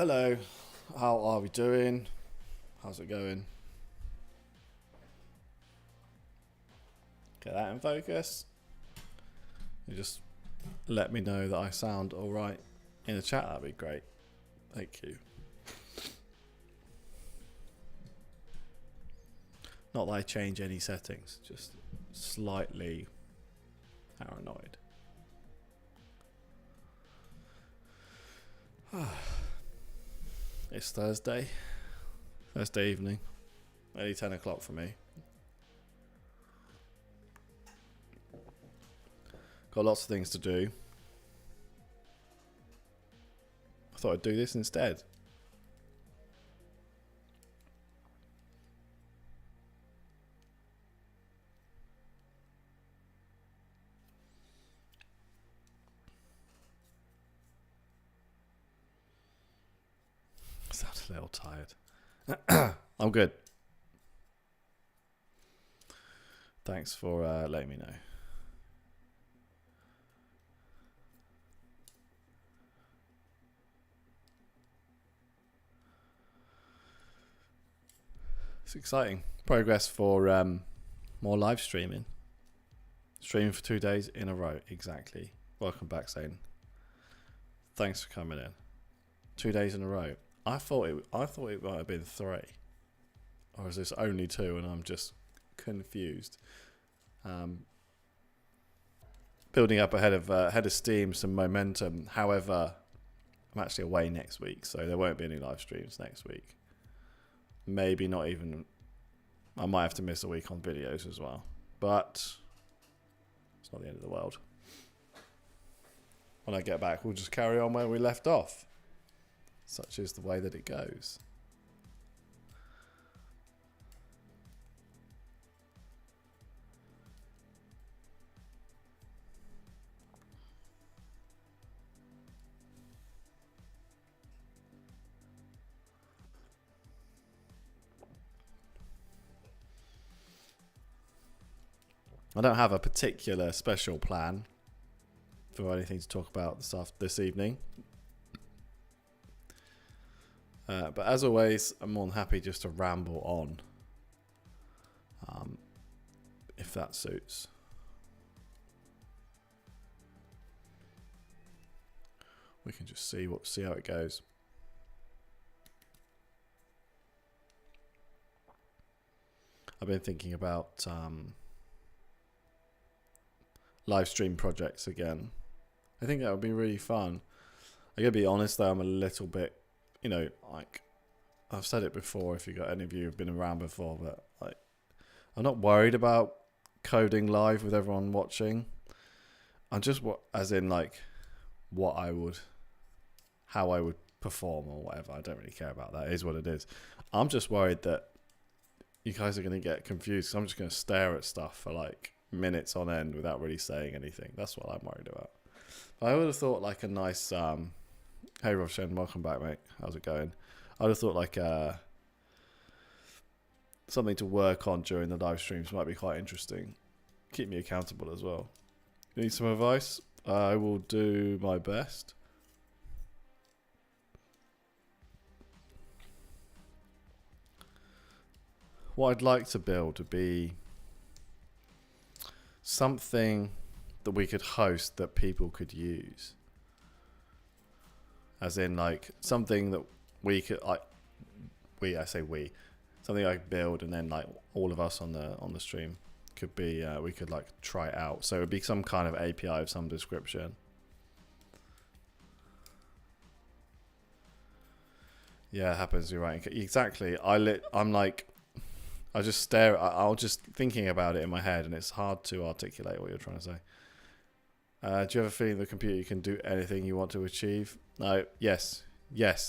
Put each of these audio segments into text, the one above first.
Hello. How are we doing? How's it going? Get that in focus. You just let me know that I sound alright in the chat, that'd be great. Thank you. Not that I change any settings, just slightly paranoid. It's Thursday evening, nearly 10 o'clock for me. Got lots of things to do. I thought I'd do this instead. Sound a little tired. I'm good. Thanks for letting me know. It's exciting. Progress for more live streaming. Streaming for 2 days in a row. Exactly. Welcome back, Zane. Thanks for coming in. 2 days in a row. I thought it might have been 3. Or is this only 2 and I'm just confused? Building up ahead of steam, some momentum. However, I'm actually away next week, so there won't be any live streams next week. Maybe not even. I might have to miss a week on videos as well, but it's not the end of the world. When I get back, we'll just carry on where we left off. Such is the way that it goes. I don't have a particular special plan for anything to talk about this evening. But as always, I'm more than happy just to ramble on, if that suits. We can just see how it goes. I've been thinking about live stream projects again. I think that would be really fun. I gotta be honest though, I'm a little bit, like I've said it before, if any of you have been around before, but like I'm not worried about coding live with everyone watching. I'm just how I would perform or whatever. I don't really care about that. It is what it is. I'm just worried that you guys are going to get confused, 'cause I'm just going to stare at stuff for like minutes on end without really saying anything. That's what I'm worried about. But I would have thought like a nice hey Roshan, welcome back, mate. How's it going? I would have thought like something to work on during the live streams might be quite interesting. Keep me accountable as well. Need some advice? I will do my best. What I'd like to build would be something that we could host that people could use. As in like something that we could something I could build, and then like all of us on the stream could be we could like try it out. So it would be some kind of API of some description. Yeah, it happens. You're right. Exactly. I just stare. I'll just thinking about it in my head, and it's hard to articulate what you're trying to say. Do you have a feeling the computer can do anything you want to achieve? No. Yes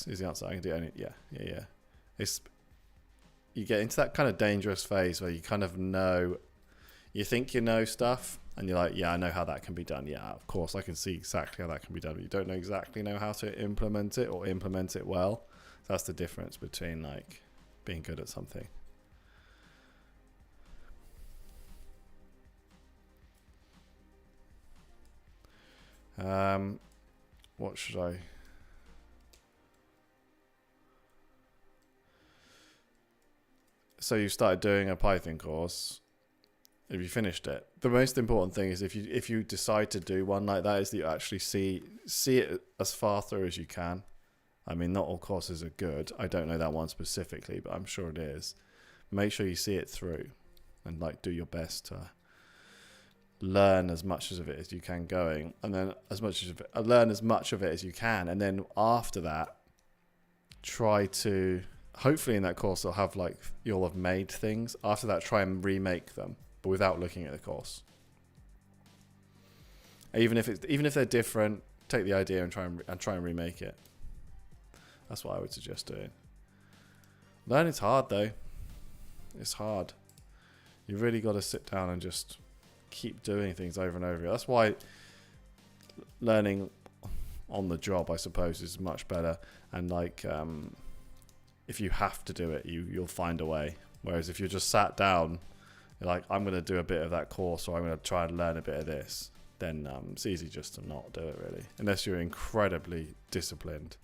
is the answer. I can do anything. Yeah. You get into that kind of dangerous phase where you kind of know, you think you know stuff, and you're like, yeah, I know how that can be done. Yeah, of course, I can see exactly how that can be done. But you don't know how to implement it or implement it well. That's the difference between like being good at something. What should I? so you started doing a Python course. If you finished it, the most important thing is if you decide to do one like that, is that you actually see it as far through as you can. I mean, not all courses are good. I don't know that one specifically, but I'm sure it is. Make sure you see it through, and like do your best to learn as much of it as you can going, and then learn as much of it as you can, and then after that, try to, hopefully in that course you'll have made things. After that, try and remake them, but without looking at the course. Even if they're different, take the idea and try and remake it. That's what I would suggest doing. Learning's hard though. It's hard. You really got to sit down and just keep doing things over and over. That's why learning on the job, I suppose, is much better. And if you have to do it, you'll find a way. Whereas if you're just sat down, you're like, I'm going to do a bit of that course, or I'm going to try and learn a bit of this, then it's easy just to not do it, really. Unless you're incredibly disciplined.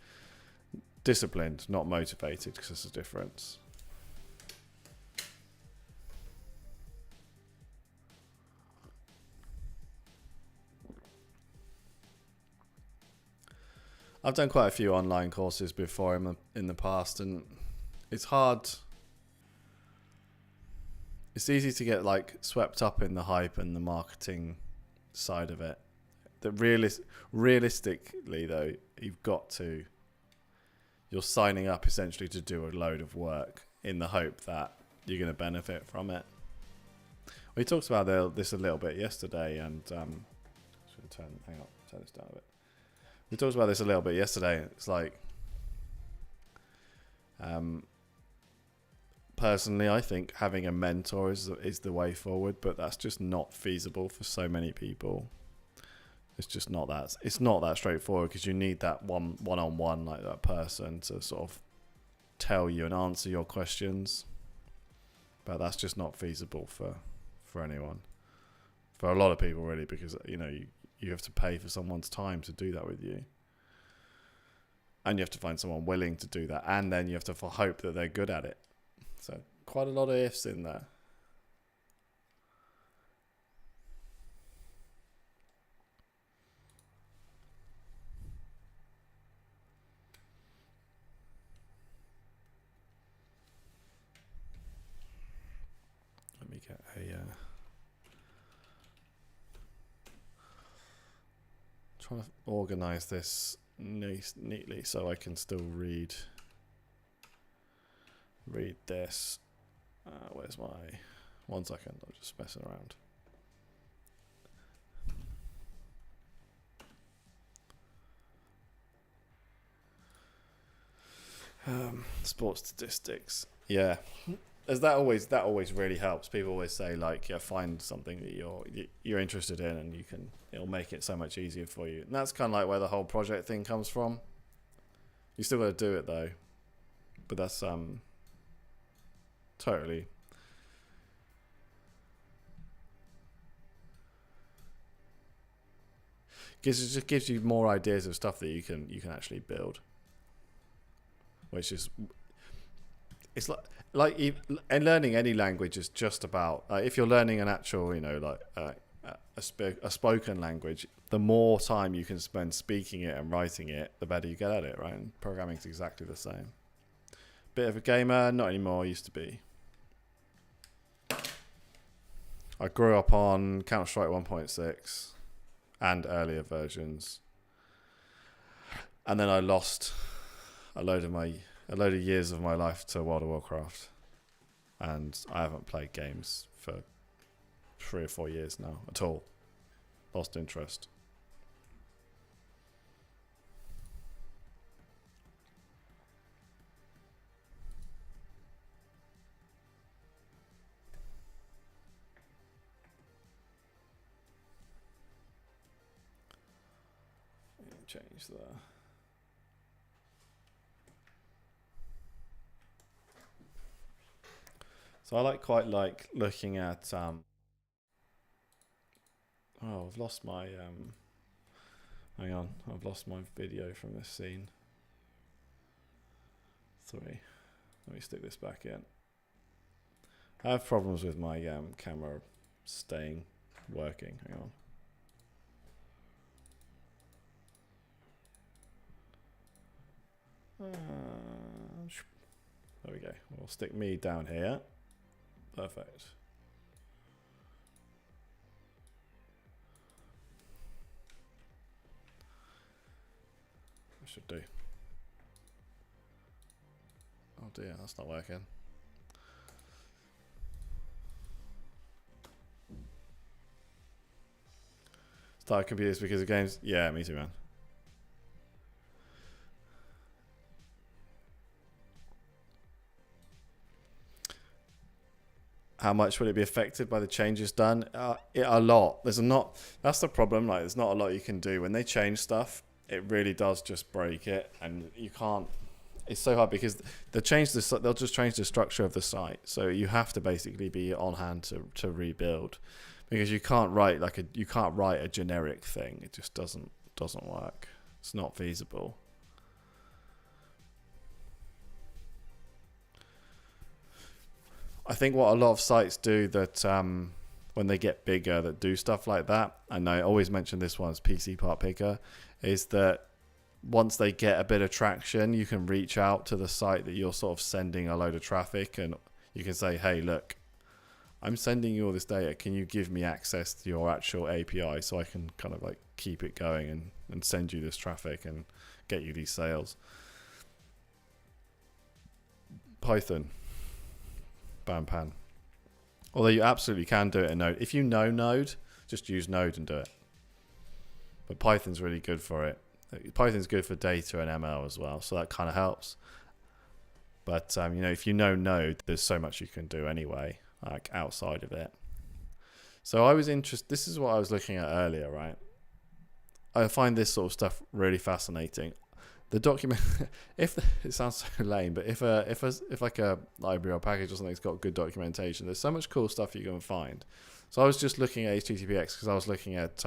Disciplined, not motivated, because there's a difference. I've done quite a few online courses before in the past, and it's hard. It's easy to get swept up in the hype and the marketing side of it. That realistically though, you're signing up essentially to do a load of work in the hope that you're going to benefit from it. We talked about this a little bit yesterday, and turn this down a bit. We talked about this a little bit yesterday. It's personally, I think having a mentor is the way forward, but that's just not feasible for so many people. It's just not that. It's not that straightforward, because you need that one-on-one, like that person to sort of tell you and answer your questions. But that's just not feasible for anyone. For a lot of people, really, because you have to pay for someone's time to do that with you. And you have to find someone willing to do that. And then you have to hope that they're good at it. So quite a lot of ifs in there. Let me get trying to organize this neatly so I can still read this. Where's my 1 second? I'm just messing around. Sports statistics. Yeah. As that always really helps. People always say find something that you're interested in, and it'll make it so much easier for you. And that's kind of where the whole project thing comes from. You still got to do it though, but that's totally. It just gives you more ideas of stuff that you can actually build, which is. It's and learning any language is just about if you're learning an actual a spoken language, the more time you can spend speaking it and writing it, the better you get at it, right? And programming's exactly the same. Bit of a gamer, not anymore, used to be. I grew up on Counter-Strike 1.6 and earlier versions, and then I lost a load of years of my life to World of Warcraft, and I haven't played games for 3 or 4 years now at all. Lost interest. Change that. So I quite like looking at I've lost my hang on, I've lost my video from this scene. 3. Let me stick this back in. I have problems with my camera staying working. Hang on. There we go. We'll stick me down here. Perfect. Should do. Oh dear, that's not working. Start computers because of games. Yeah, me too, man. How much will it be affected by the changes done? A lot. There's not. That's the problem. Like, there's not a lot you can do when they change stuff. It really does just break it, and you can't. It's so hard because they'll just change the structure of the site. So you have to basically be on hand to rebuild, because you can't write a generic thing. It just doesn't work. It's not feasible. I think what a lot of sites do that when they get bigger that do stuff like that, and I always mention this one as PC Part Picker, is that once they get a bit of traction, you can reach out to the site that you're sort of sending a load of traffic, and you can say, hey, look, I'm sending you all this data. Can you give me access to your actual API so I can kind of like keep it going and send you this traffic and get you these sales? Python. Bam pan. Although you absolutely can do it in Node. If you know Node, just use Node and do it. But Python's really good for it. Python's good for data and ML as well, so that kind of helps. But if you know Node, there's so much you can do anyway, like outside of it. So I was interested. This is what I was looking at earlier, right? I find this sort of stuff really fascinating. The document, it sounds so lame, but if like a library or package or something's got good documentation, there's so much cool stuff you can find. So I was just looking at HTTPX because I was looking at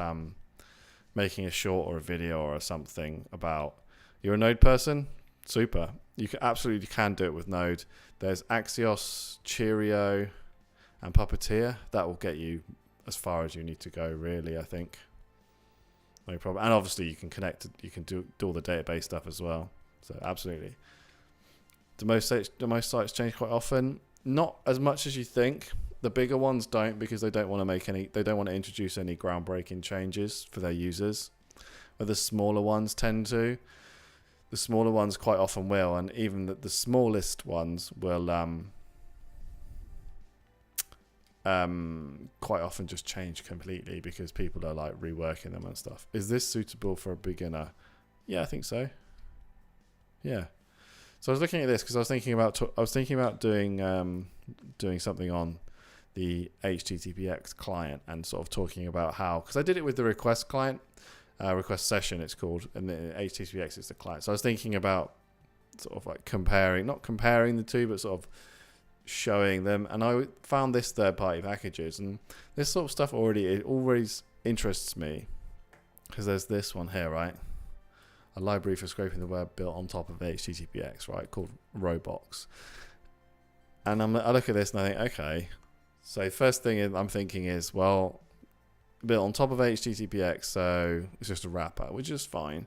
making a short or a video or something about, you're a Node person? Super. You absolutely can do it with Node. There's Axios, Cheerio, and Puppeteer. That will get you as far as you need to go, really, I think. No problem. And obviously you can connect, you can do all the database stuff as well. So absolutely. Do most sites change quite often? Not as much as you think. The bigger ones don't, because they don't want to introduce any groundbreaking changes for their users. But the smaller ones tend to. The smaller ones quite often will, and even the smallest ones will quite often just change completely because people are like reworking them and stuff. Is this suitable for a beginner? Yeah, I think so. Yeah. So I was looking at this because I was thinking about doing something on the HTTPX client and sort of talking about how, because I did it with the request client, request session it's called, and the HTTPX is the client. So I was thinking about sort of like not comparing the two, but sort of showing them, and I found this third-party packages, and this sort of stuff always interests me, because there's this one here, right? A library for scraping the web built on top of HTTPX, right, called Robox. And I look at this and I think, okay, so first thing I'm thinking is, well, built on top of HTTPX, so it's just a wrapper, which is fine.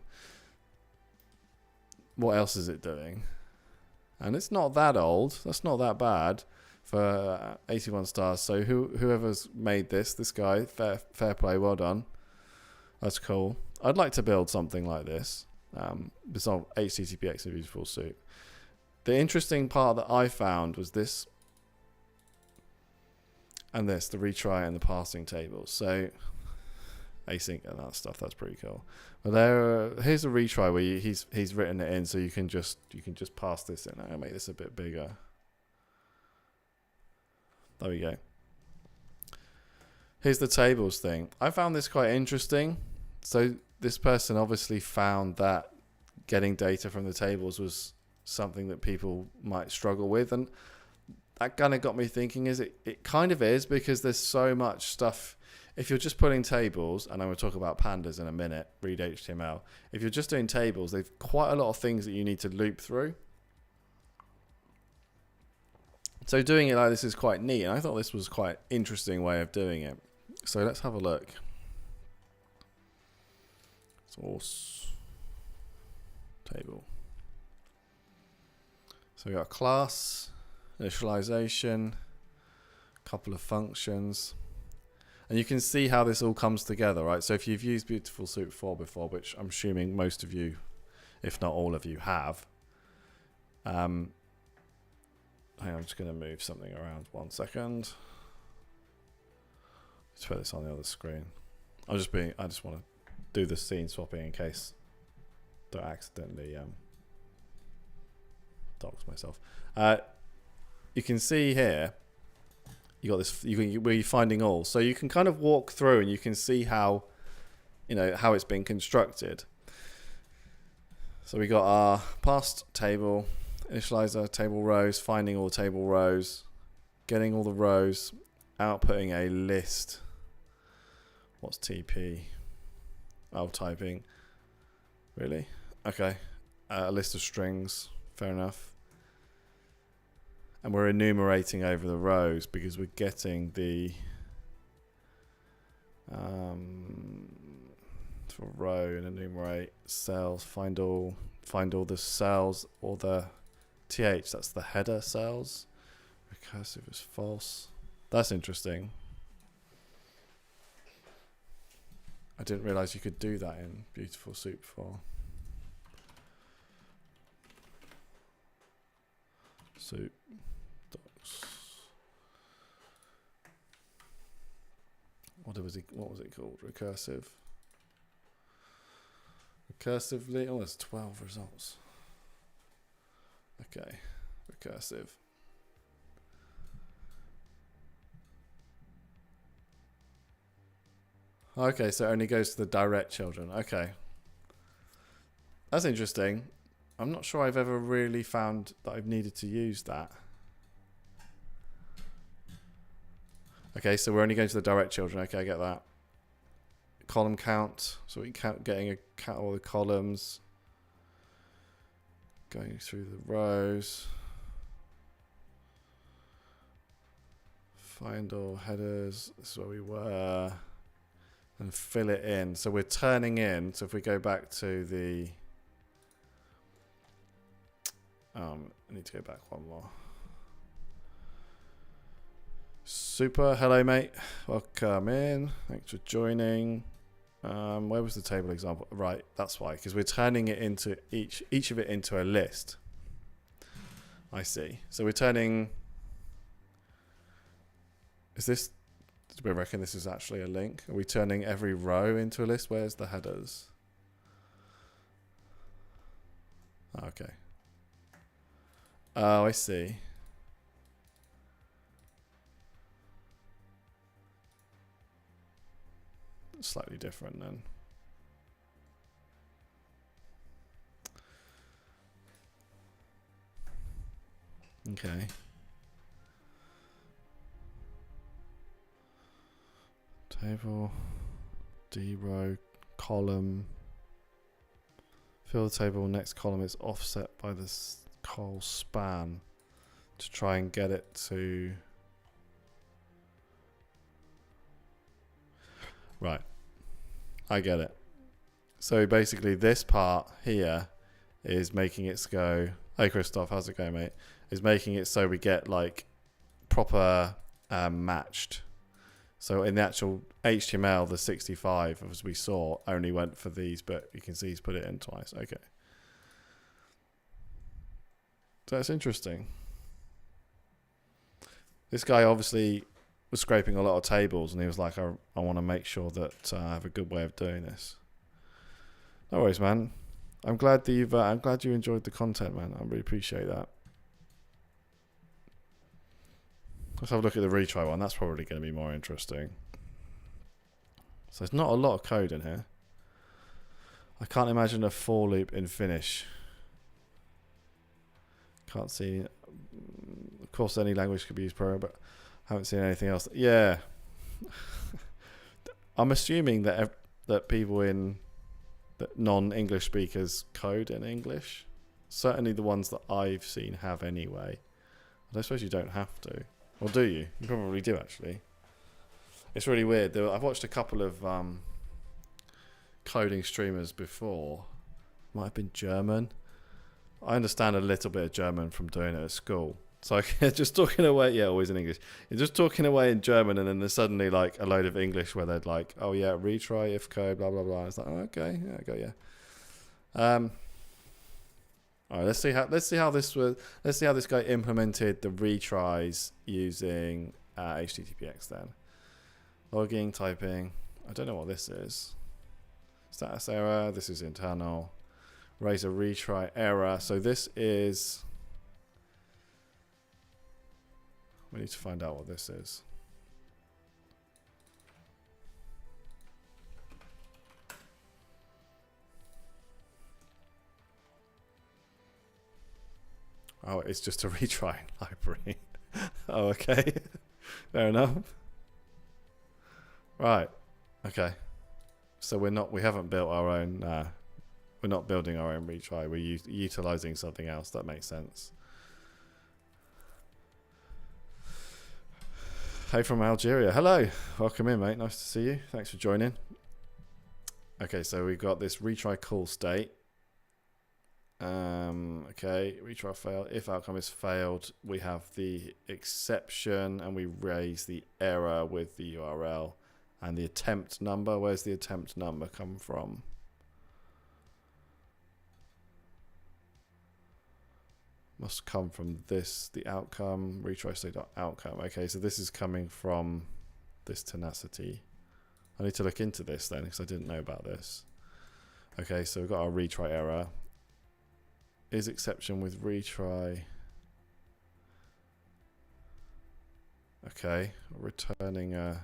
What else is it doing? And it's not that old. That's not that bad for 81 stars. So whoever's made this guy, fair play, well done. That's cool. I'd like to build something like this. It's on HTTPX in a beautiful suit. The interesting part that I found was this and this, the retry and the parsing tables. So async and that stuff, that's pretty cool. But here's a retry where he's written it in, so you can just pass this in. I'll make this a bit bigger. There we go. Here's the tables thing. I found this quite interesting. So this person obviously found that getting data from the tables was something that people might struggle with, and that kind of got me thinking, it kind of is, because there's so much stuff. If you're just putting tables, and I'm going to talk about pandas in a minute, read HTML. If you're just doing tables, there's quite a lot of things that you need to loop through. So doing it like this is quite neat, and I thought this was quite an interesting way of doing it. So let's have a look. Source table. So we got a class, initialization, couple of functions, and you can see how this all comes together, right? So if you've used Beautiful Soup 4 before, which I'm assuming most of you, if not all of you, have. Hang on, I'm just going to move something around 1 second. Let's put this on the other screen. I just want to do the scene swapping in case I don't accidentally dox myself. You can see here, you got this. Where you're finding all, so you can kind of walk through and you can see how, how it's been constructed. So we got our past table, initializer, table rows, finding all table rows, getting all the rows, outputting a list. What's TP? Oh, typing. Really? Okay. A list of strings. Fair enough. And we're enumerating over the rows because we're getting the for row and enumerate cells. Find all the cells or the th. That's the header cells. Recursive is false. That's interesting. I didn't realize you could do that in Beautiful Soup 4. Soup docs. What was it called? Recursive. Recursively. Oh, there's 12 results. Okay. Recursive. Okay, so it only goes to the direct children. Okay. That's interesting. I'm not sure I've ever really found that I've needed to use that. Okay, so we're only going to the direct children. Okay, I get that. Column count. So we count, getting a count all the columns. Going through the rows. Find all headers. This is where we were. And fill it in. So we're turning in. So if we go back to the... I need to go back one more. Super. Hello, mate. Welcome in. Thanks for joining. Where was the table example? Right, that's why. Because we're turning it into each of it into a list. I see. So we're turning... Is this... Do we reckon this is actually a link? Are we turning every row into a list? Where's the headers? Okay. Oh, I see. Slightly different then. Okay. Table, D row, column. Fill the table, next column is offset by this col span to try and get it to... Right. I get it. So basically this part here is making it go... Hey Christoph, how's it going, mate? Is making it so we get like proper matched. So in the actual HTML, the 65, as we saw, only went for these, but you can see he's put it in twice. Okay. So that's interesting. This guy obviously was scraping a lot of tables, and he was like, I want to make sure that I have a good way of doing this. No worries, man. I'm glad that I'm glad you enjoyed the content, man. I really appreciate that. Let's have a look at the retry one. That's probably going to be more interesting. So there's not a lot of code in here. I can't imagine a for loop in Finnish. Can't see. Of course, any language could be used program, but I haven't seen anything else. Yeah. I'm assuming that people in that non-English speakers code in English. Certainly the ones that I've seen have anyway. I I suppose you don't have to. Or do you? You probably do, actually. It's really weird. I've watched a couple of coding streamers before. Might have been German. I understand a little bit of German from doing it at school. So just talking away, yeah, always in English. You're just talking away in German, and then there's suddenly like a load of English where they're like, "Oh yeah, retry if code, blah blah blah." It's like, oh, okay, yeah, I got you. All right, let's see how this guy implemented the retries using HTTPX then. Logging, typing. I don't know what this is. Status error. This is internal. Raise a retry error. So this is. We need to find out what this is. Oh, it's just a retry library. Oh, okay. Fair enough. Right. Okay. So we haven't built our own. We're not building our own retry. We're utilizing something else. That makes sense. Hey from Algeria. Hello. Welcome in, mate. Nice to see you. Thanks for joining. Okay, so we've got this retry call state. Okay, retry failed. If outcome is failed, we have the exception and we raise the error with the URL and the attempt number. Where's the attempt number come from? Must come from this, the outcome, retry state outcome. Okay, so this is coming from this tenacity. I need to look into this then because I didn't know about this. Okay, so we've got our retry error. Is exception with retry. Okay, returning a.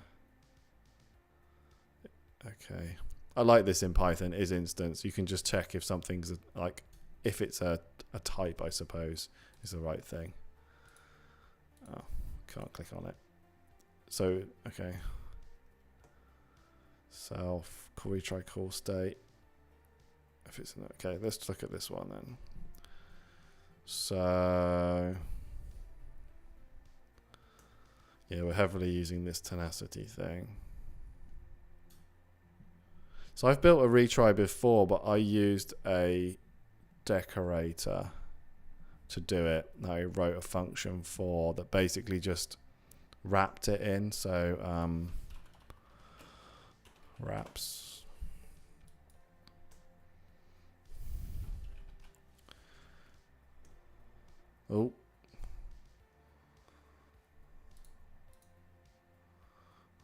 Okay, I like this in Python. Is instance. You can just check if something's like, if it's a type, I suppose, is the right thing. Oh, can't click on it. So okay. Self retry call state. If it's okay, let's look at this one then. So yeah, we're heavily using this tenacity thing. So I've built a retry before, but I used a decorator to do it. I wrote a function for that basically just wrapped it in. So wraps. Oh.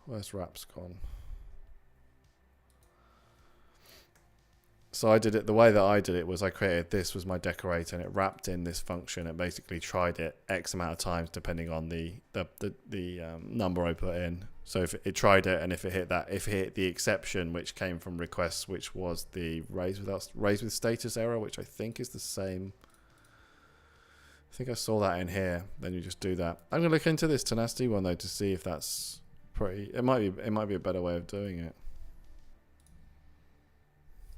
Where's wraps gone? So I did it, the way that I did it was I created, this was my decorator and it wrapped in this function. It basically tried it X amount of times depending on the number I put in. So if it tried it and if it hit that, if it hit the exception, which came from requests, which was the raise with status error, which I think is the same. I think I saw that in here. Then you just do that. I'm gonna look into this tenacity one though to see if that's pretty. It might be a better way of doing it.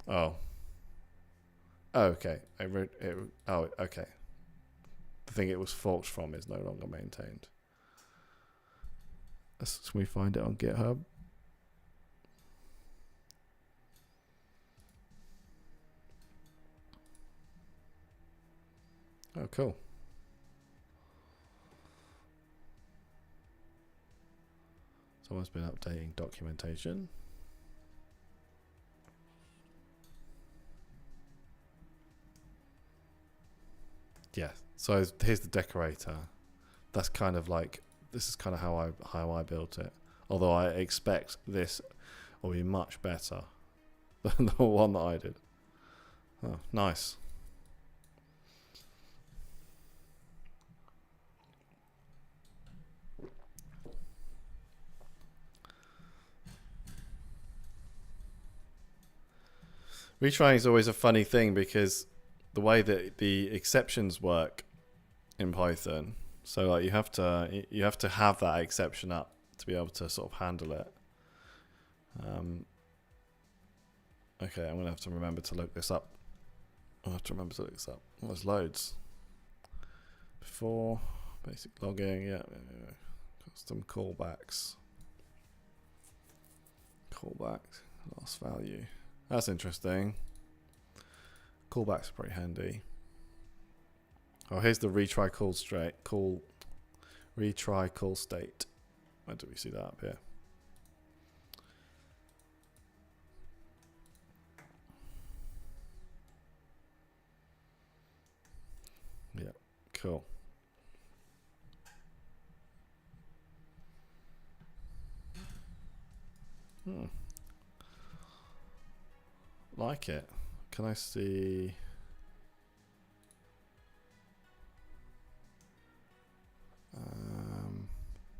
Oh. Oh, okay. Oh, okay. The thing it was forked from is no longer maintained. Let's we find it on GitHub. Oh, cool. Someone's been updating documentation. Yeah, so here's the decorator. That's kind of like, this is kind of how I built it. Although I expect this will be much better than the one that I did. Oh, nice. Retrying is always a funny thing because the way that the exceptions work in Python, so like you have to have that exception up to be able to sort of handle it. Okay, I'm gonna have to remember to look this up. I'll have to remember to look this up. Oh, there's loads. Before Basic logging, yeah. Custom callbacks. Callbacks, last value. That's interesting. Callbacks are pretty handy. Oh, here's the retry call retry call state. Where do we see that up here? Yeah, cool. Like it. Can I see?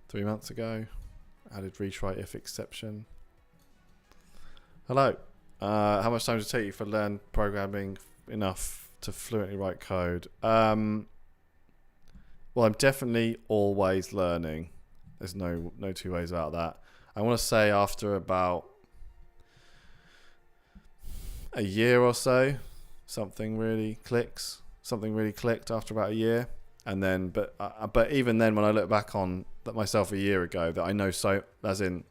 3 months ago, added retry if exception. Hello. How much time does it take you to learn programming enough to fluently write code? Well, I'm definitely always learning. There's no two ways about that. I want to say after about a year or so, something really clicks. Something really clicked after about a year. And then, but even then, when I look back on myself a year ago, that I know so, as in,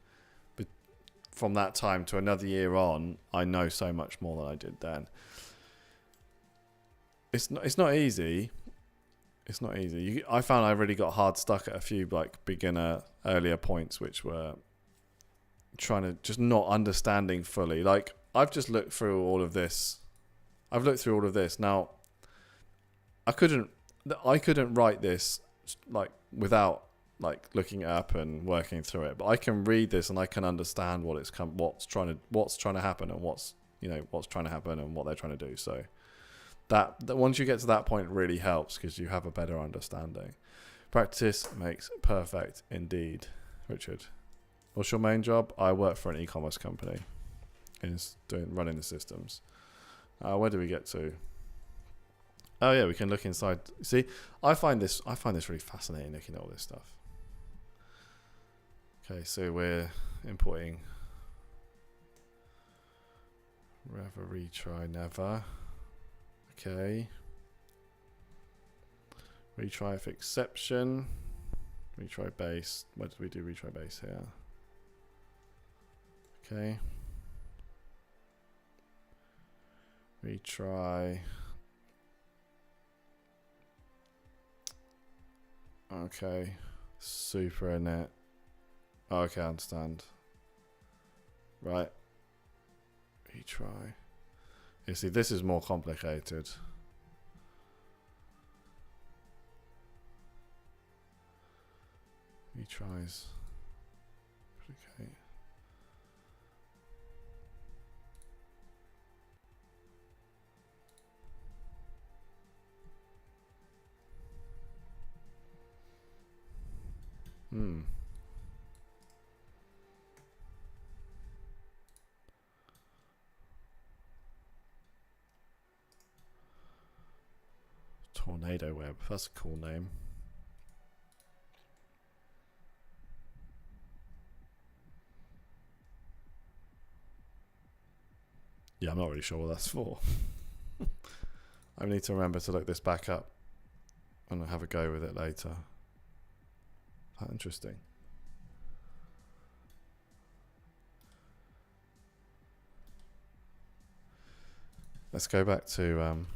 from that time to another year on, I know so much more than I did then. It's not easy. It's not easy. I found I really got hard stuck at a few like beginner earlier points, which were trying to just not understanding fully. Like I've just looked through all of this. Now, I couldn't write this like without like looking it up and working through it, but I can read this and I can understand what's trying to happen and what's trying to happen and what they're trying to do. So that once you get to that point, it really helps because you have a better understanding. Practice makes perfect indeed. Richard, what's your main job? I work for an e-commerce company and running the systems. Where do we get to? Oh yeah, we can look inside. See, I find this really fascinating looking at all this stuff. Okay, so we're importing never retry never. Okay. Retry if exception. Retry base. Where did we do retry base here? Okay. Retry. Okay. Super init. Okay, I understand. Right. Retry. You see, this is more complicated. Retries. Okay. Tornado web. That's a cool name. Yeah, I'm not really sure what that's for. I need to remember to look this back up and have a go with it later. Interesting. Let's go back to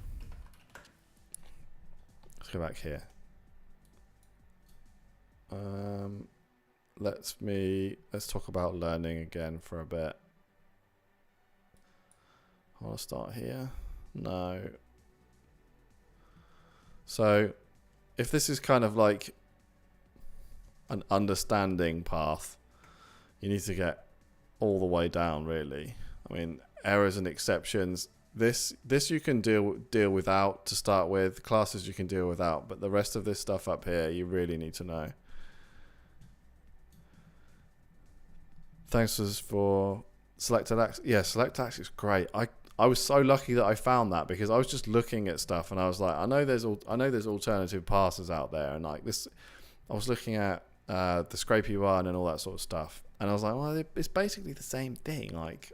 let's go back here. Let's talk about learning again for a bit. I want to start here. No. So if this is kind of like an understanding path, you need to get all the way down, really. I mean, errors and exceptions. This you can deal without to start with. Classes you can deal without, but the rest of this stuff up here, you really need to know. Thanks for selected access. Yeah, select access is great. I was so lucky that I found that because I was just looking at stuff and I was like, I know there's alternative parsers out there, and like this, I was looking at the Scrapey one and all that sort of stuff, and I was like, well, it's basically the same thing, like.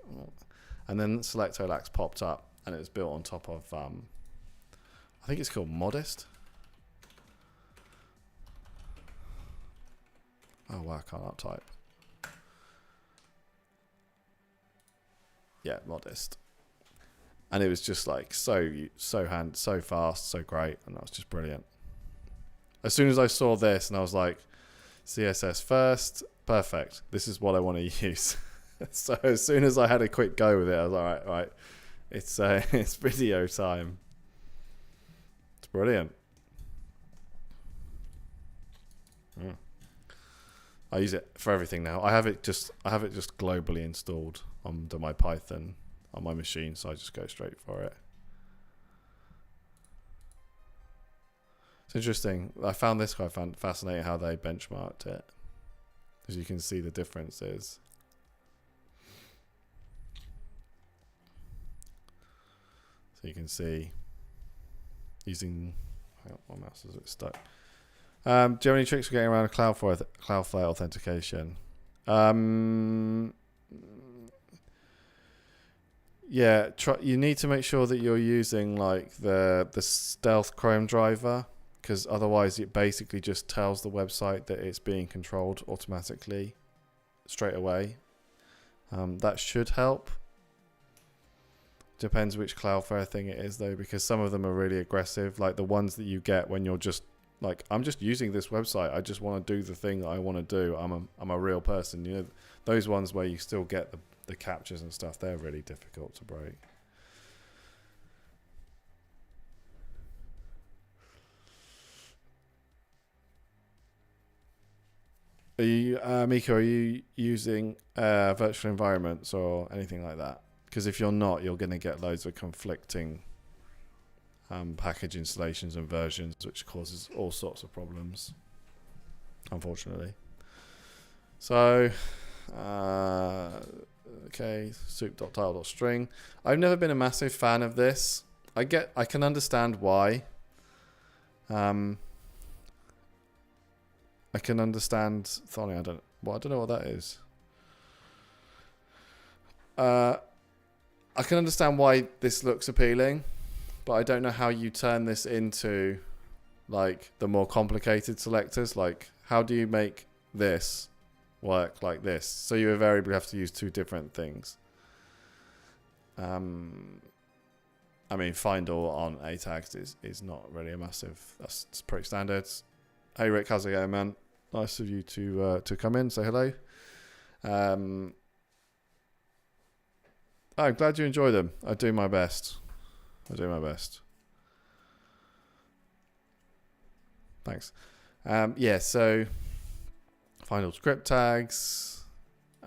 And then Selectolax popped up, and it was built on top of I think it's called Modest. Oh wow, I can't type. Yeah, modest. And it was just like so fast, so great, and that was just brilliant. As soon as I saw this, and I was like, CSS first, perfect. This is what I want to use. So as soon as I had a quick go with it, I was like, all right, it's it's video time. It's brilliant. I use it for everything now. I have it just globally installed onto my Python on my machine, so I just go straight for it. It's interesting. I found this quite fascinating how they benchmarked it, as you can see the differences. So you can see using. Hang on, my mouse is a bit stuck. Do you have any tricks for getting around Cloudflare authentication? Yeah, you need to make sure that you're using like the stealth Chrome driver, because otherwise it basically just tells the website that it's being controlled automatically straight away. That should help. Depends which Cloudflare thing it is though, because some of them are really aggressive, like the ones that you get when you're just like, I'm just using this website, I just want to do the thing that I want to do, I'm a real person, you know, those ones where you still get the captures and stuff, they're really difficult to break. Are you, Mika, are you using virtual environments or anything like that? Because if you're not, you're going to get loads of conflicting package installations and versions, which causes all sorts of problems, unfortunately. So, okay, soup.tile.string. I've never been a massive fan of this. I can understand why. I can understand Thorny. I don't know what that is. I can understand why this looks appealing, but I don't know how you turn this into like the more complicated selectors. Like, how do you make this work like this? So you invariably have to use two different things. I mean, find all on A tags is not really a massive. That's pretty standard. Hey Rick, how's it going, man? Nice of you to come in, say hello. I'm glad you enjoy them. I do my best. Thanks. Yeah, so find all script tags.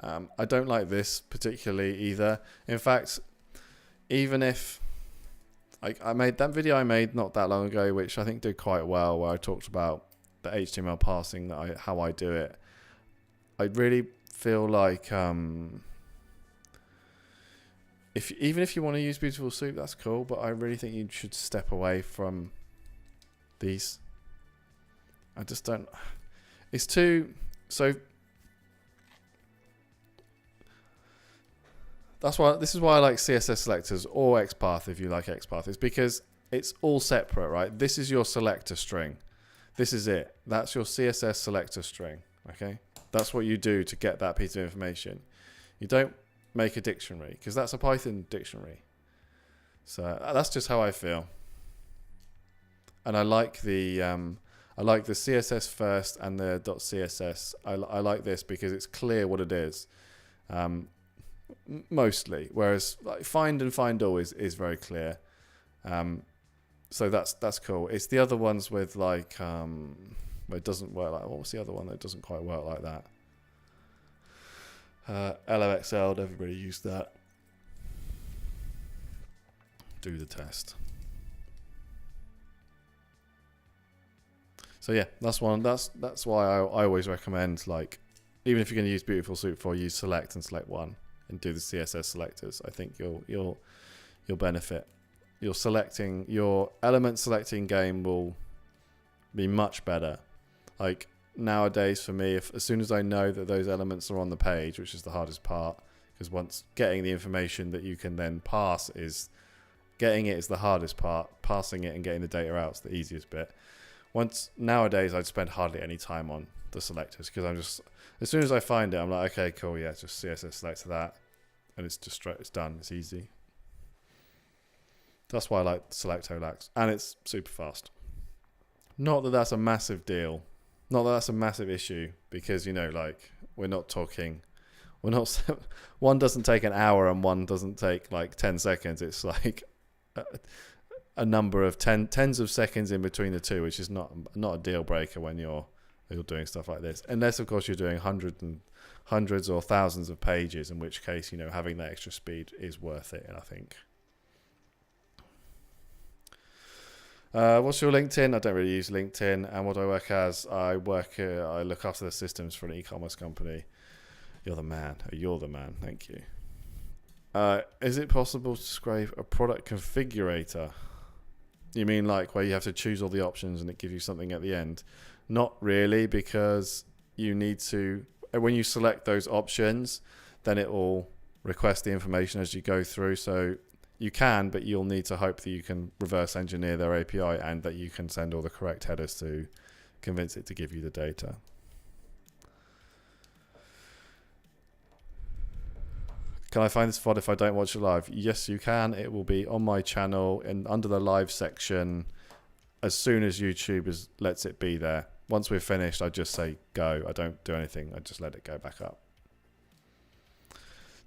I don't like this particularly either. In fact, even if I made that video I made not that long ago, which I think did quite well, where I talked about the HTML parsing, how I do it. I really feel like even if you want to use Beautiful Soup, that's cool, but I really think you should step away from these. I just don't. It's too. So that's why. This is why I like CSS selectors or XPath if you like XPath. It's because it's all separate, right? This is your selector string. This is it. That's your CSS selector string. Okay, that's what you do to get that piece of information. You don't make a dictionary, because that's a Python dictionary. So that's just how I feel. And I like the CSS first and the .css. I like this because it's clear what it is, mostly. Whereas like find and find all is very clear. So that's cool. It's the other ones with like where it doesn't work like. What was the other one that doesn't quite work like that? LOXL, everybody used that. Do the test. So yeah, that's one. That's why I always recommend, like, even if you're going to use Beautiful Soup for, use select and select one and do the CSS selectors. I think you'll benefit. Your element selecting game will be much better. Like nowadays for me, as soon as I know that those elements are on the page, which is the hardest part, because once getting the information that you can then pass is the hardest part. Passing it and getting the data out is the easiest bit. Nowadays I'd spend hardly any time on the selectors because I'm just, as soon as I find it, I'm like, okay, cool, yeah, just CSS select to that, and it's just straight, it's done, it's easy. That's why I like select OLAX, and it's super fast. Not that that's a massive deal, not that that's a massive issue, because like we're not one doesn't take an hour and one doesn't take like 10 seconds. It's like a number of tens of seconds in between the two, which is not a deal breaker when you're doing stuff like this, unless of course you're doing hundreds or thousands of pages, in which case having that extra speed is worth it. And I think what's your LinkedIn? I don't really use LinkedIn. And what do I work as? I look after the systems for an e-commerce company. You're the man. Thank you. Is it possible to scrape a product configurator? You mean like where you have to choose all the options and it gives you something at the end? Not really, because you need to, when you select those options, then it will request the information as you go through. So you can, but you'll need to hope that you can reverse engineer their API and that you can send all the correct headers to convince it to give you the data. Can I find this VOD if I don't watch it live? Yes, you can. It will be on my channel and under the live section as soon as YouTube lets it be there. Once we're finished, I just say go. I don't do anything. I just let it go back up.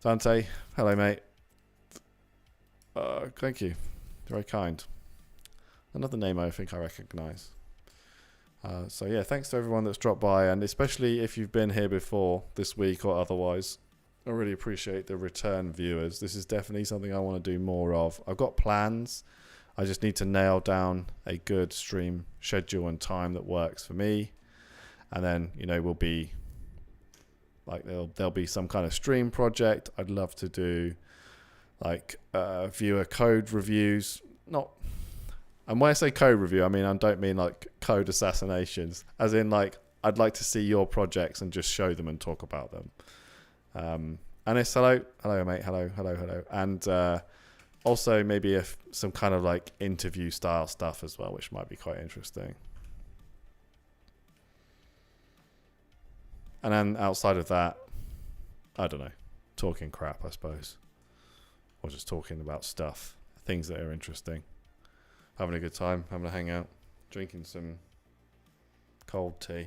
Dante, hello, mate. Thank you. Very kind. Another name I think I recognise. So yeah, thanks to everyone that's dropped by, and especially if you've been here before this week or otherwise. I really appreciate the return viewers. This is definitely something I want to do more of. I've got plans. I just need to nail down a good stream schedule and time that works for me. And then, we'll be like, there'll be some kind of stream project. I'd love to do like viewer code reviews. And when I say code review, I don't mean like code assassinations, as in like, I'd like to see your projects and just show them and talk about them. Anis, hello mate, hello, and also maybe some kind of like interview style stuff as well, which might be quite interesting. And then outside of that, I don't know, talking crap, I suppose, or just talking about stuff, things that are interesting, having a good time, having a hangout, drinking some cold tea.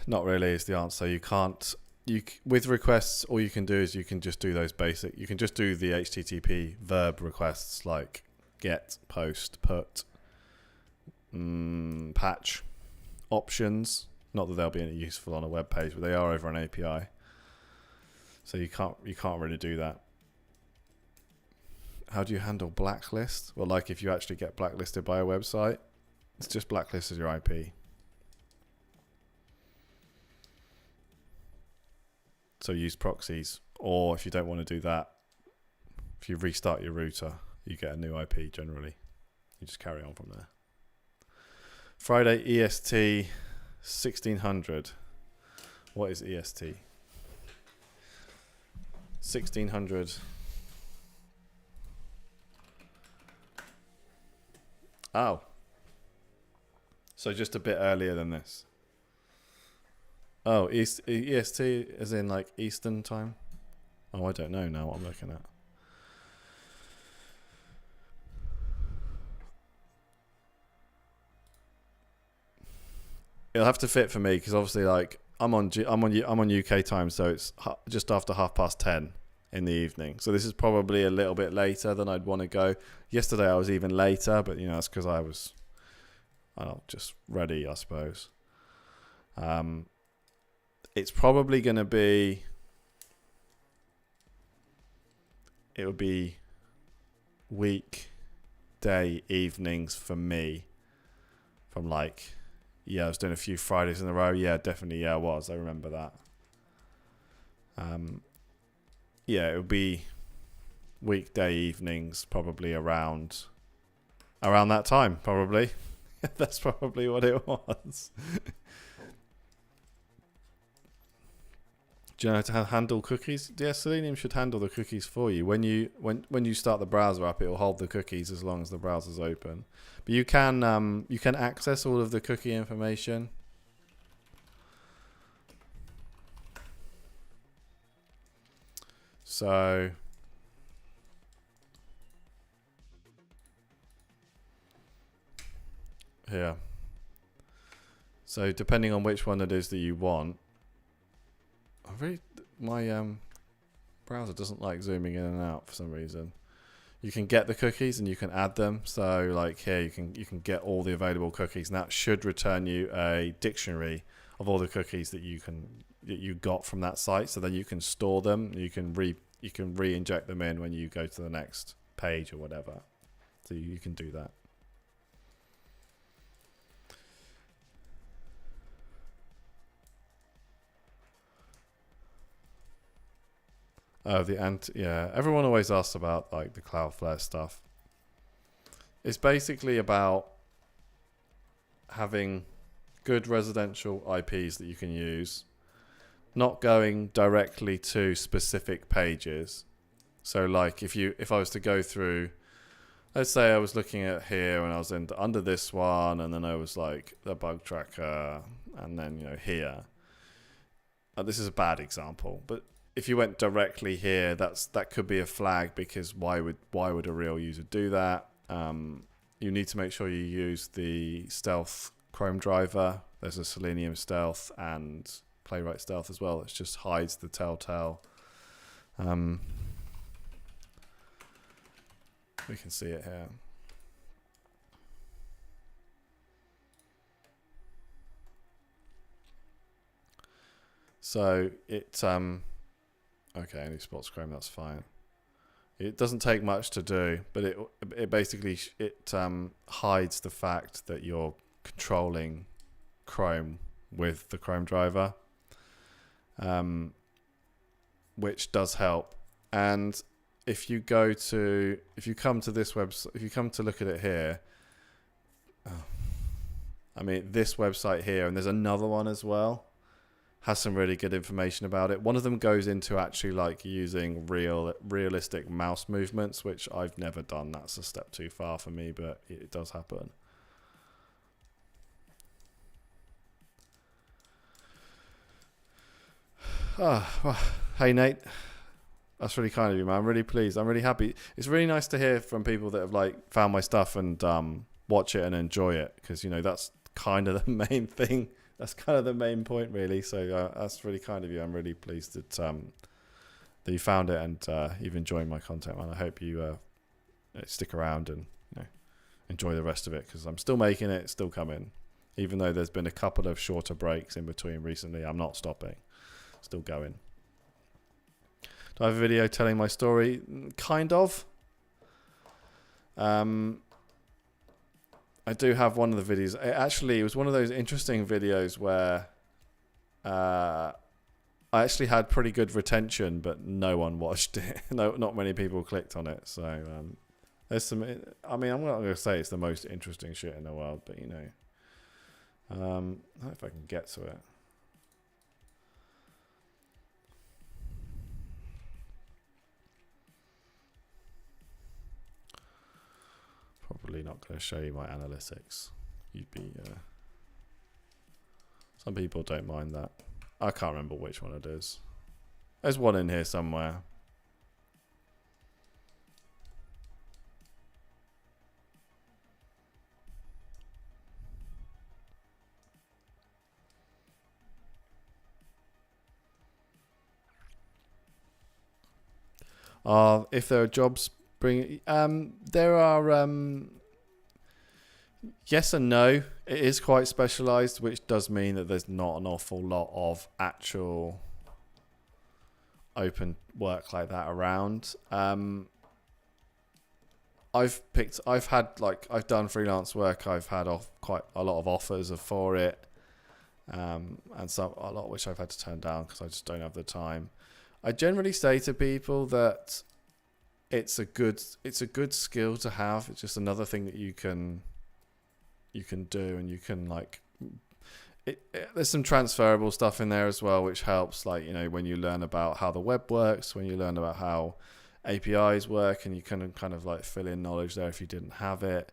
Not really is the answer. You can't. With requests, all you can do is you can just do those basic. You can just do the HTTP verb requests like get, post, put, patch, options. Not that they'll be any useful on a web page, but they are over an API. So you can't really do that. How do you handle blacklist? Well, like if you actually get blacklisted by a website, it's just blacklisted your IP. So use proxies, or if you don't want to do that, if you restart your router, you get a new IP generally. You just carry on from there. Friday EST 1600. What is EST? 1600. Oh. So just a bit earlier than this. Oh, EST as in like Eastern time? Oh, I don't know now what I'm looking at. It'll have to fit for me because obviously, like I'm on UK time, so it's just after 10:30 in the evening. So this is probably a little bit later than I'd want to go. Yesterday I was even later, but that's because I was, just ready, I suppose. It's probably going to be. It would be weekday evenings for me. From like, I was doing a few Fridays in a row. Yeah, definitely. Yeah, I was. I remember that. It would be weekday evenings, probably around that time. Probably, that's probably what it was. Do you know how to handle cookies? Yeah, Selenium should handle the cookies for you. When you start the browser up, it will hold the cookies as long as the browser's open. But you can access all of the cookie information. So here. So depending on which one it is that you want, my browser doesn't like zooming in and out for some reason. You can get the cookies and you can add them. So like here, you can get all the available cookies, and that should return you a dictionary of all the cookies that you got from that site. So then you can store them. You can re-inject them in when you go to the next page or whatever. So you can do that. Oh, yeah. Everyone always asks about like the Cloudflare stuff. It's basically about having good residential IPs that you can use, not going directly to specific pages. So like if I was to go through, let's say I was looking at here and I was under this one, and then I was like the bug tracker, and then here. This is a bad example, but if you went directly here, that could be a flag, because why would a real user do that? You need to make sure you use the Stealth Chrome driver. There's a Selenium Stealth and Playwright Stealth as well. It just hides the telltale. We can see it here. So it okay, only spots Chrome, that's fine. It doesn't take much to do, but it basically hides the fact that you're controlling Chrome with the Chrome driver, which does help. And if you come to this website, if you come to look at it here, I mean this website here, and there's another one as well, has some really good information about it. One of them goes into actually like using realistic mouse movements, which I've never done. That's a step too far for me, but it does happen. Well, hey Nate, that's really kind of you, man. I'm really pleased. I'm really happy. It's really nice to hear from people that have like found my stuff and watch it and enjoy it, because that's kind of the main thing. That's kind of the main point, really. So that's really kind of you. I'm really pleased that you found it and you've enjoyed my content, man. I hope you stick around and enjoy the rest of it, because I'm still making it, it's still coming. Even though there's been a couple of shorter breaks in between recently, I'm not stopping. Still going. Do I have a video telling my story? Kind of. I do have one of the videos. It was one of those interesting videos where I actually had pretty good retention, but no one watched it. No, not many people clicked on it. So there's some. I mean, I'm not going to say it's the most interesting shit in the world, but I don't know if I can get to it. Probably not going to show you my analytics. You'd be. Some people don't mind that. I can't remember which one it is. There's one in here somewhere. If there are jobs there are yes and no. It is quite specialized, which does mean that there's not an awful lot of actual open work like that around. I've done freelance work. I've had quite a lot of offers for it, and a lot which I've had to turn down because I just don't have the time. I generally say to people that it's a good skill to have. It's just another thing that you can do, and you can there's some transferable stuff in there as well, which helps. Like, you know, when you learn about how the web works, when you learn about how APIs work, and you can kind of like fill in knowledge there if you didn't have it.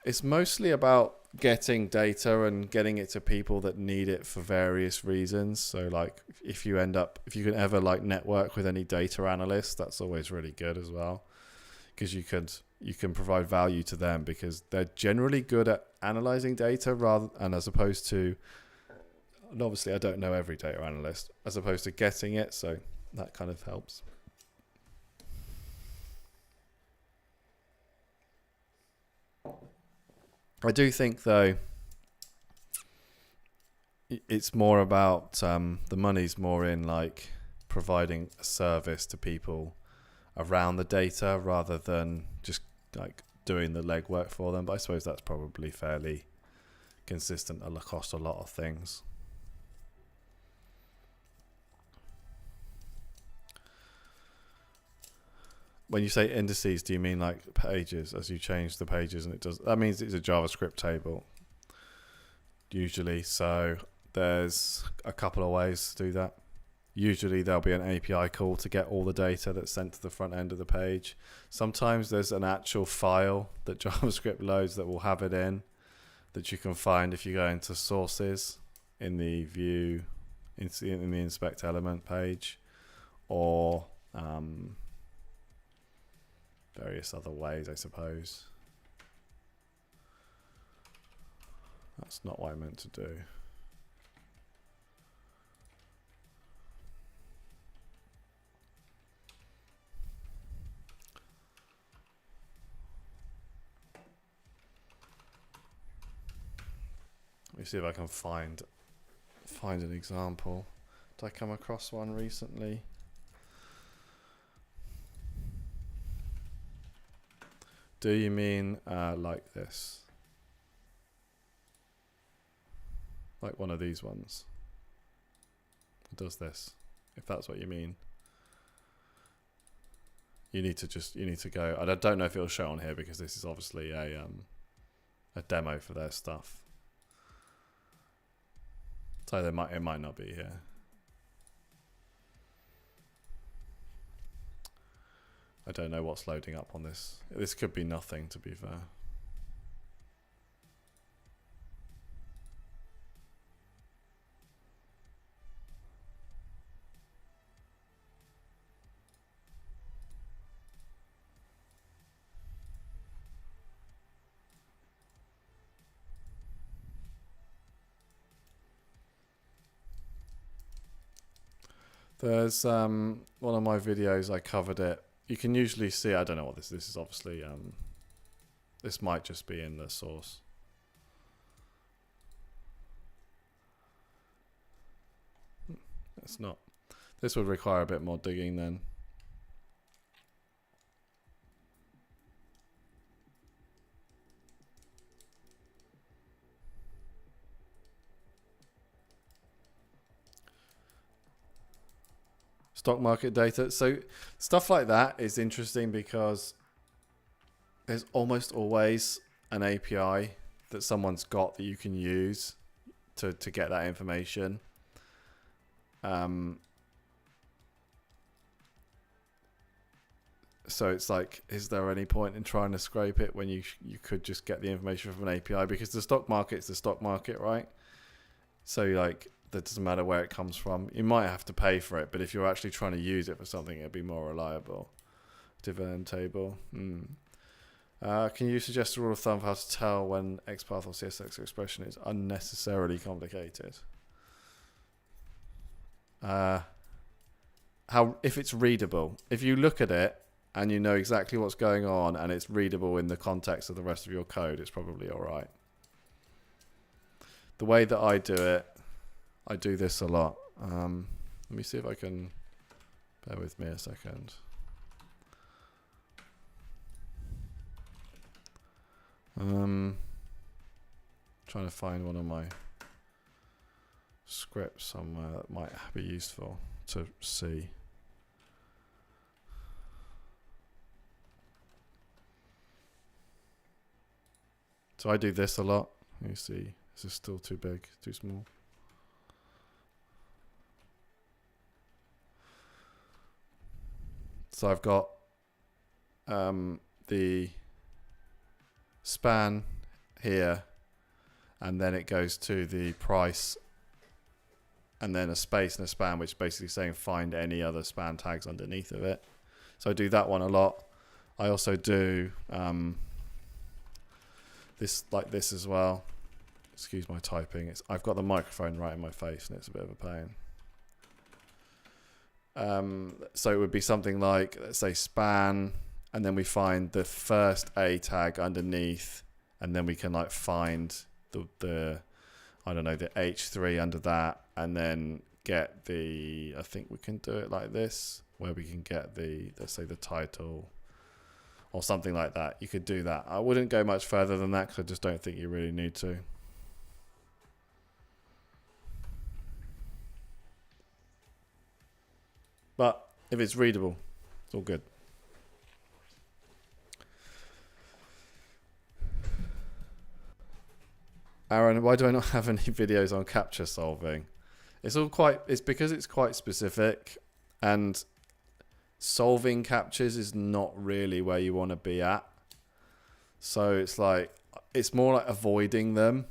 It's mostly about getting data and getting it to people that need it for various reasons. So like if you can ever like network with any data analyst, that's always really good as well, because you can provide value to them, because they're generally good at analyzing data as opposed to, and obviously I don't know every data analyst, as opposed to getting it. So that kind of helps. I do think, though, it's more about the money's more in like providing a service to people around the data rather than just like doing the legwork for them. But I suppose that's probably fairly consistent across a lot of things. When you say indices, do you mean like pages, as you change the pages and it does? That means it's a JavaScript table, usually. So there's a couple of ways to do that. Usually there'll be an API call to get all the data that's sent to the front end of the page. Sometimes there's an actual file that JavaScript loads that will have it in, that you can find if you go into sources in the view, in the inspect element page, or various other ways, I suppose. That's not what I meant to do. Let me see if I can find an example. Did I come across one recently? Do you mean like this? Like one of these ones? It does this, if that's what you mean. You need to go. I don't know if it'll show on here because this is obviously a demo for their stuff. So it might not be here. I don't know what's loading up on this. This could be nothing, to be fair. There's one of my videos, I covered it. You can usually see, I don't know what this is obviously, this might just be in the source. It's not. This would require a bit more digging then. Stock market data. So stuff like that is interesting because there's almost always an API that someone's got that you can use to get that information. So it's like, is there any point in trying to scrape it when you could just get the information from an API? Because the stock market's the stock market, right? So like, that doesn't matter where it comes from. You might have to pay for it, but if you're actually trying to use it for something, it'd be more reliable. Dividend table. Can you suggest a rule of thumb for how to tell when XPath or CSX expression is unnecessarily complicated? If it's readable. If you look at it and you know exactly what's going on and it's readable in the context of the rest of your code, it's probably all right. The way that I do it, I do this a lot. Let me see if I can, bear with me a second. Trying to find one of my scripts somewhere that might be useful to see. So I do this a lot. Let me see Is this still too big, too small? So I've got the span here, and then it goes to the price, and then a space and a span, which is basically saying find any other span tags underneath of it. So I do that one a lot. I also do this like this as well. Excuse my typing. I've got the microphone right in my face and it's a bit of a pain. So it would be something like, let's say span, and then we find the first A tag underneath, and then we can like find the I don't know, the H3 under that, and then get the, I think we can do it like this, where we can get the, let's say the title or something like that. You could do that. I wouldn't go much further than that because I just don't think you really need to. But if it's readable, it's all good. Aaron, why do I not have any videos on capture solving? It's because it's quite specific, and solving captures is not really where you want to be at. So it's more like avoiding them.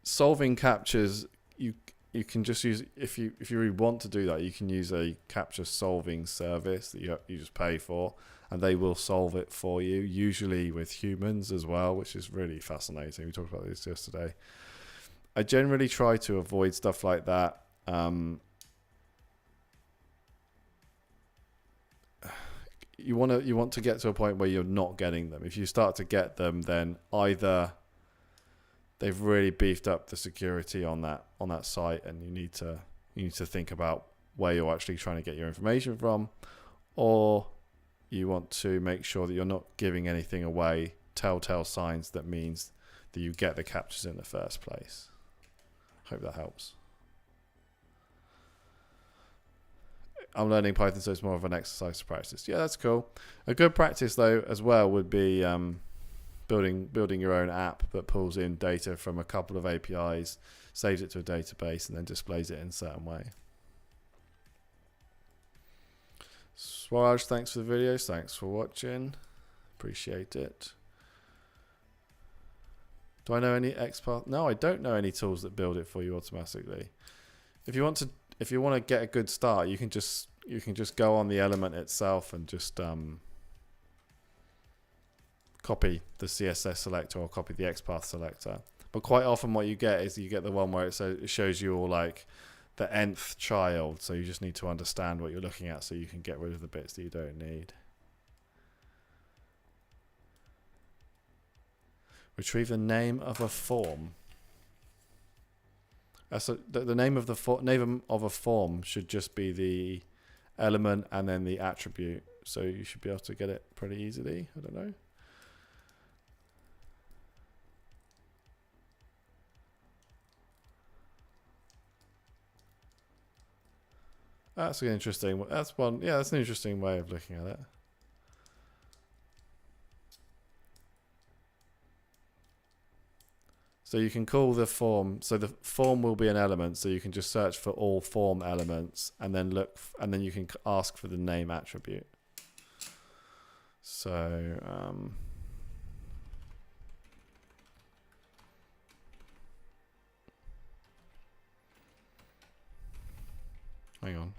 Solving captures, you can just use, if you really want to do that, you can use a capture solving service that you just pay for, and they will solve it for you, usually with humans as well, which is really fascinating. We talked about this yesterday. I generally try to avoid stuff like that. You want to get to a point where you're not getting them. If you start to get them, then either they've really beefed up the security on that site, and you need to think about where you're actually trying to get your information from, or you want to make sure that you're not giving anything away, telltale signs that means that you get the captures in the first place. Hope that helps. I'm learning Python, so it's more of an exercise to practice. Yeah, that's cool. A good practice though as well would be building your own app that pulls in data from a couple of APIs, saves it to a database, and then displays it in a certain way. Swaraj, thanks for the videos. Thanks for watching. Appreciate it. Do I know any XPath? No, I don't know any tools that build it for you automatically. If you want to get a good start, you can just go on the element itself and just copy the CSS selector or copy the XPath selector. But quite often what you get is you get the one where it shows you all like the nth child. So you just need to understand what you're looking at so you can get rid of the bits that you don't need. Retrieve the name of a form. So the name of a form should just be the element and then the attribute. So you should be able to get it pretty easily. I don't know. That's an interesting. That's one. Yeah, that's an interesting way of looking at it. So you can call the form. So the form will be an element. So you can just search for all form elements, and then and then you can ask for the name attribute. So hang on.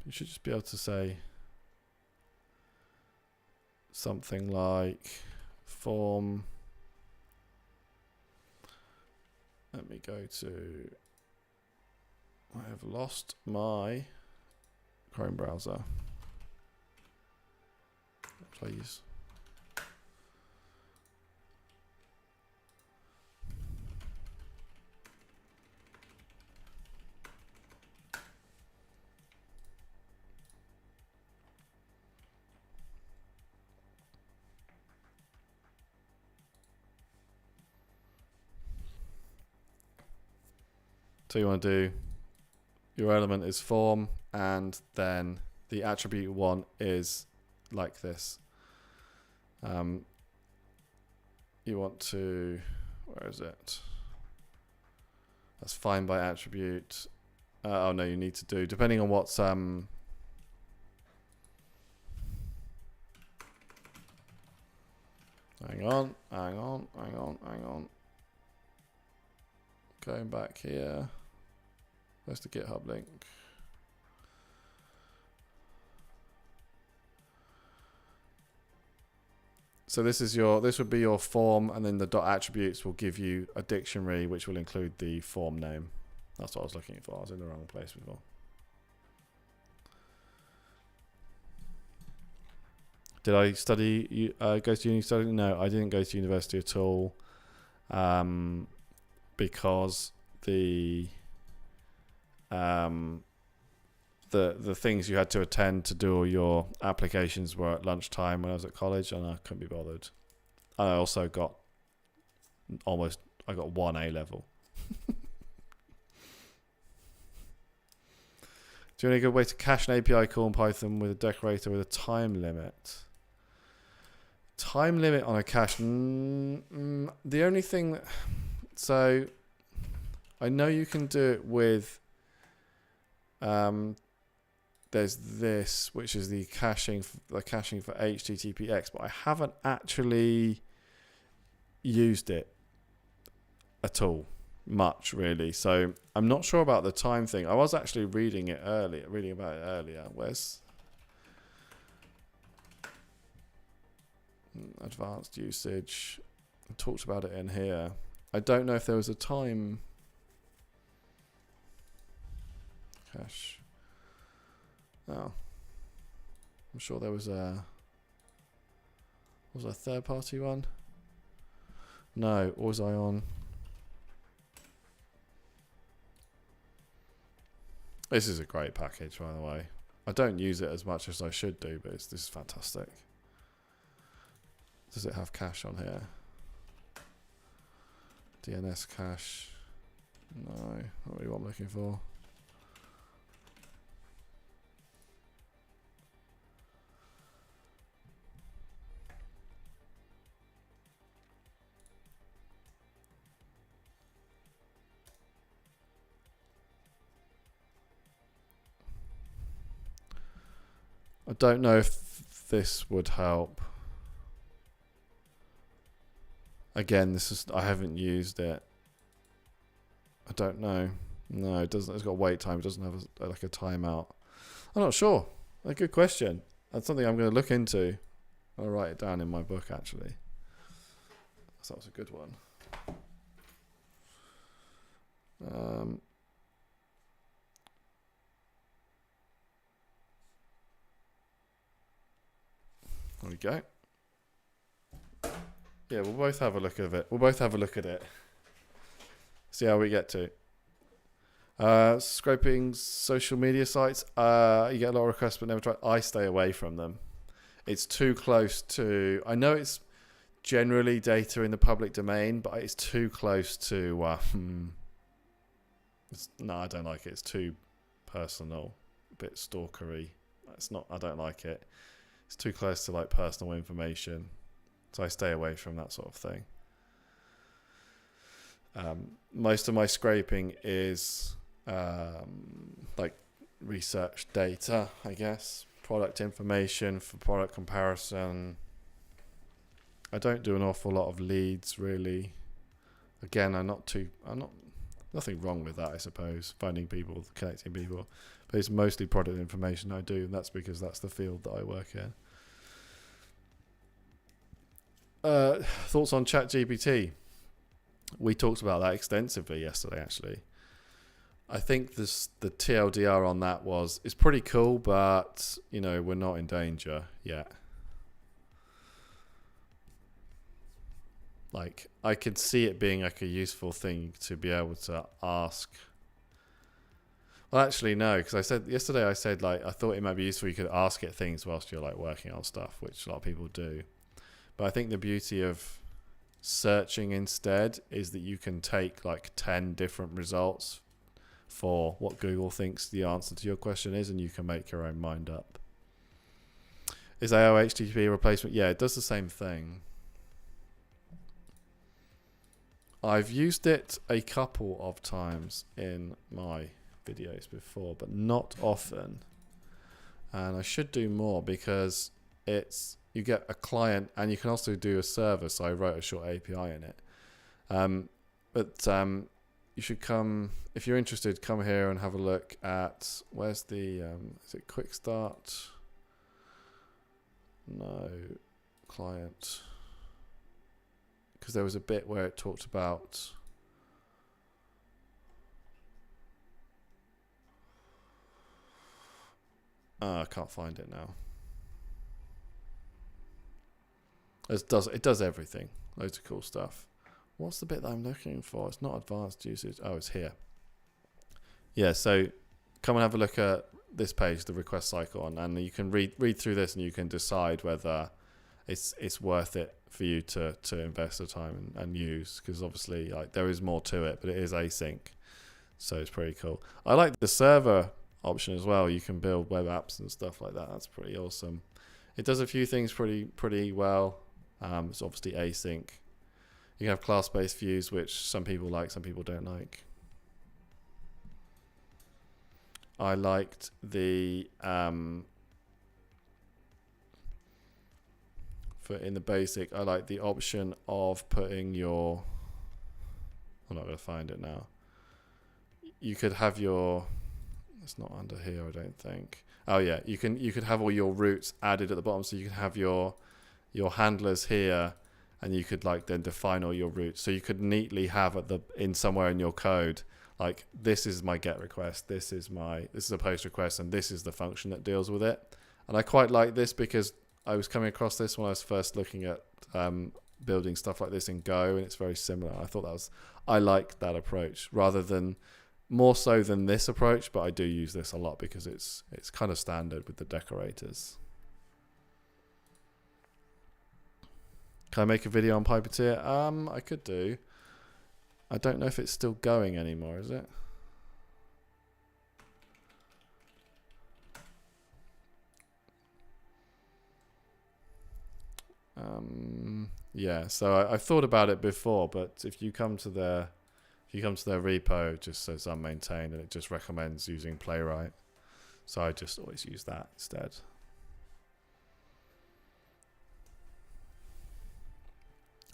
You should just be able to say something like form. Let me go to. I have lost my Chrome browser. Please. So you want to do, your element is form, and then the attribute one is like this. you want to, where is it? That's find by attribute. Oh no, you need to do, depending on what's, hang on. Going back here. Where's the GitHub link? So this would be your form, and then the dot attributes will give you a dictionary which will include the form name. That's what I was looking for. I was in the wrong place before. Did I study? Go to uni study? No, I didn't go to university at all, because the things you had to attend to do all your applications were at lunchtime when I was at college, and I couldn't be bothered. And I also got I got 1 A level. Do you want a good way to cache an API call in Python with a decorator with a time limit? Time limit on a cache. The only thing that, so I know you can do it with, there's this, which is the caching for HTTPX, but I haven't actually used it at all, much really. So I'm not sure about the time thing. I was actually reading about it earlier. Where's advanced usage? I talked about it in here. I don't know if there was a time cache. Oh, I'm sure there was a third party one. No, or was I on? This is a great package, by the way. I don't use it as much as I should do, but this is fantastic. Does it have cache on here? DNS cache. No, not really what I'm looking for. I don't know if this would help. Again, I haven't used it. I don't know. No, it doesn't. It's got wait time. It doesn't have like a timeout. I'm not sure. A good question. That's something I'm going to look into. I'll write it down in my book actually. So that was a good one. There we go. Yeah, we'll both have a look at it. See how we get to. Scraping social media sites. You get a lot of requests, but never try. I stay away from them. It's too close to. I know it's generally data in the public domain, but it's too close to. No, I don't like it. It's too personal, a bit stalkery. It's not. I don't like it. It's too close to like personal information, so I stay away from that sort of thing. Most of my scraping is like research data, I guess, product information for product comparison. I don't do an awful lot of leads really. Again, nothing wrong with that, I suppose, finding people, connecting people, but it's mostly product information I do, and that's because that's the field that I work in. Thoughts on ChatGPT? We talked about that extensively yesterday, actually. I think the TLDR on that it's pretty cool, but we're not in danger yet. Like, I could see it being like a useful thing to be able to ask. Well, actually, no, because yesterday I said like I thought it might be useful. You could ask it things whilst you're like working on stuff, which a lot of people do. But I think the beauty of searching instead is that you can take like 10 different results for what Google thinks the answer to your question is, and you can make your own mind up. Is AO HTTP a replacement? Yeah, it does the same thing. I've used it a couple of times in my videos before, but not often. And I should do more because you get a client and you can also do a server. So I wrote a short API in it. You should come, if you're interested, come here and have a look at, where's the, is it Quick Start? No, client. Because there was a bit where it talked about, I can't find it now. It does everything. Loads of cool stuff. What's the bit that I'm looking for? It's not advanced usage. Oh, it's here. Yeah, so come and have a look at this page, the request cycle, and you can read through this and you can decide whether it's worth it for you to invest the time and use, because obviously like there is more to it, but it is async, so it's pretty cool. I like the server option as well. You can build web apps and stuff like that. That's pretty awesome. It does a few things pretty well. It's obviously async. You can have class-based views, which some people like, some people don't like. I liked the in the basic, I like the option of putting your, I'm not going to find it now. You could have your, it's not under here, I don't think. Oh yeah, you could have all your routes added at the bottom, so you can have your handlers here, and you could like then define all your routes. So you could neatly have in somewhere in your code, like this is my GET request, this is a POST request, and this is the function that deals with it. And I quite like this because I was coming across this when I was first looking at building stuff like this in Go, and it's very similar. I liked that approach rather than more so than this approach, but I do use this a lot because it's kind of standard with the decorators. Can I make a video on Pipeteer? I could do. I don't know if it's still going anymore, is it? Yeah, so I've thought about it before, but if you come to their repo, it just says unmaintained, and it just recommends using Playwright. So I just always use that instead.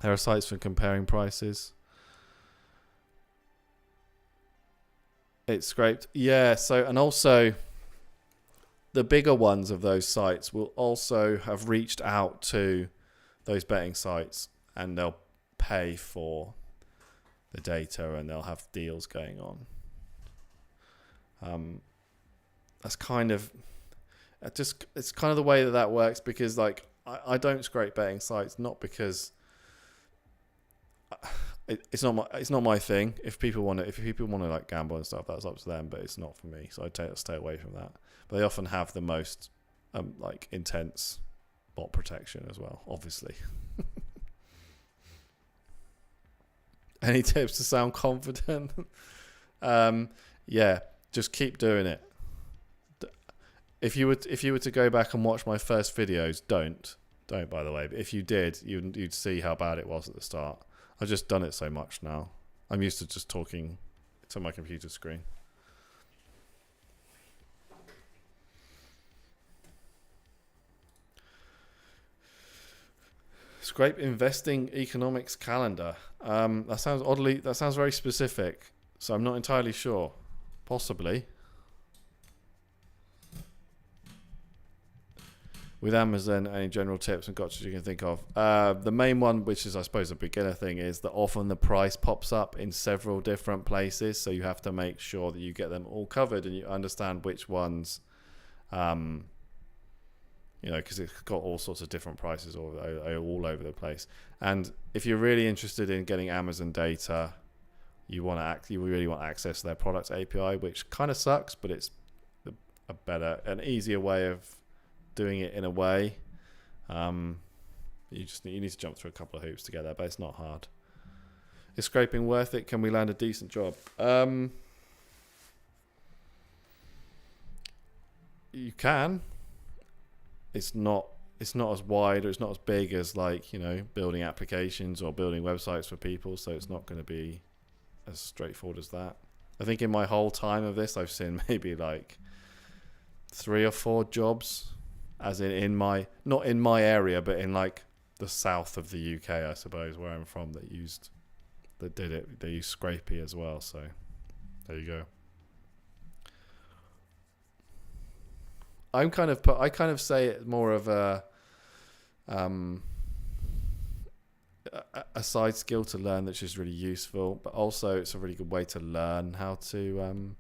There are sites for comparing prices. It's scraped. Yeah, so, and also the bigger ones of those sites will also have reached out to those betting sites, and they'll pay for the data, and they'll have deals going on. That's kind of it's kind of the way that works, because like I don't scrape betting sites, not because it's not my thing. If people want to like gamble and stuff, that's up to them, but it's not for me. So I stay away from that. But they often have the most like intense bot protection as well, obviously. Any tips to sound confident? Yeah, just keep doing it. If you were to go back and watch my first videos, don't by the way. But if you did, you'd see how bad it was at the start. I've just done it so much now. I'm used to just talking to my computer screen. Scrape investing economics calendar. That sounds very specific, so I'm not entirely sure. Possibly. With Amazon, any general tips and gotchas you can think of? The main one, which is I suppose a beginner thing, is that often the price pops up in several different places, so you have to make sure that you get them all covered and you understand which ones, because it's got all sorts of different prices all over the place. And if you're really interested in getting Amazon data, you really want access to their product API, which kind of sucks, but it's an easier way of doing it in a way. You need to jump through a couple of hoops to get there, but it's not hard. Is scraping worth it? Can we land a decent job? You can. It's not it's not as wide or it's not as big as like, you know, building applications or building websites for people. So it's not going to be as straightforward as that. I think in my whole time of this, I've seen maybe like 3 or 4 jobs, as in my, not in my area, but in like the south of the UK, I suppose, where I'm from, that used Scrapey as well. So there you go. I kind of say it more of a side skill to learn that's just really useful, but also it's a really good way to learn how to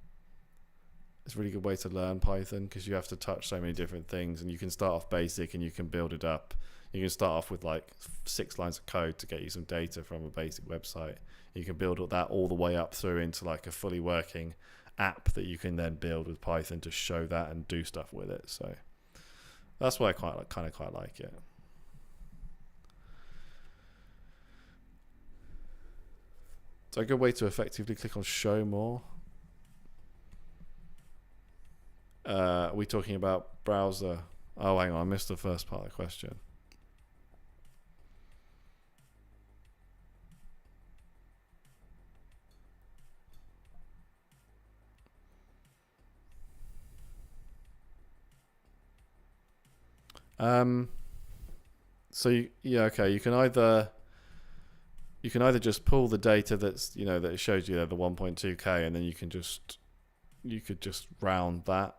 it's a really good way to learn Python, because you have to touch so many different things, and you can start off basic and you can build it up. You can start off with like 6 lines of code to get you some data from a basic website. You can build that all the way up through into like a fully working app that you can then build with Python to show that and do stuff with it. So that's why I quite like it. So a good way to effectively click on show more. Are we talking about browser? Oh, hang on, I missed the first part of the question. So okay, you can either just pull the data that's, you know, that it shows you there, the 1.2k, and then you could just round that.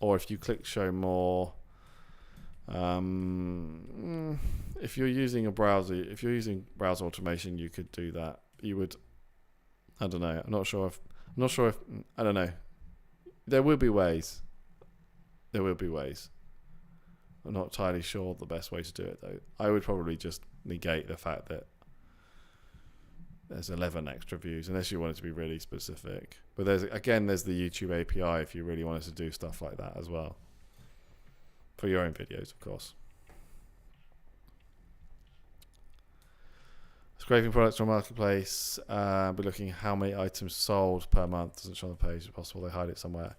Or if you click show more, if you're using browser automation, you could do that. You would, I don't know. I'm not sure if I don't know. There will be ways. I'm not entirely sure the best way to do it though. I would probably just negate the fact that there's 11 extra views, unless you want it to be really specific. But there's the YouTube API if you really wanted to do stuff like that as well. For your own videos, of course. Scraping products from Marketplace. We're looking at how many items sold per month. Doesn't show on the page. It's possible they hide it somewhere.